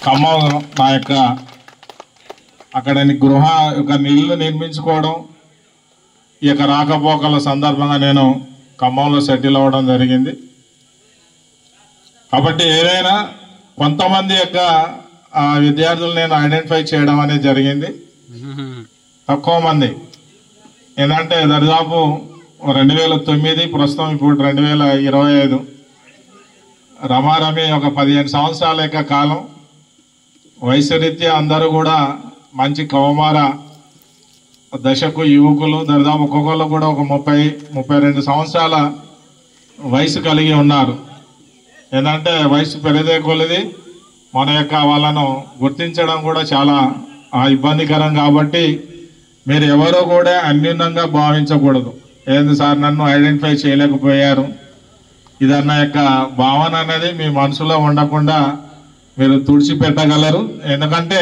ఖమ్మం నా యొక్క అక్కడ గృహ యొక్క ఇల్లు నిర్మించుకోవడం ఈ యొక్క రాకపోకల సందర్భంగా నేను ఖమ్మంలో సెటిల్ అవ్వడం జరిగింది. కాబట్టి ఏదైనా కొంతమంది యొక్క విద్యార్థులు నేను ఐడెంటిఫై చేయడం అనేది జరిగింది. తక్కువ మంది ఏంటంటే దరిదాపు 2009 ప్రస్తుతం ఇప్పుడు 2025 రమారమి ఒక 15 సంవత్సరాల యొక్క కాలం. వయసు రీత్యా అందరూ కూడా మంచి కౌమార దశకు యువకులు, దరిదాపు ఒక్కొక్కరు కూడా ఒక 30-32 సంవత్సరాల వయసు కలిగి ఉన్నారు. ఏంటంటే వయసు పెరిగే కొలది మన యొక్క వాళ్ళను గుర్తించడం కూడా చాలా ఇబ్బందికరం. కాబట్టి మీరు ఎవరో కూడా అన్యూనంగా భావించకూడదు. ఏంది సార్ నన్ను ఐడెంటిఫై చేయలేకపోయారు ఇదన్న యొక్క భావన అనేది మీ మనసులో ఉండకుండా మీరు తుడిచిపెట్టగలరు. ఎందుకంటే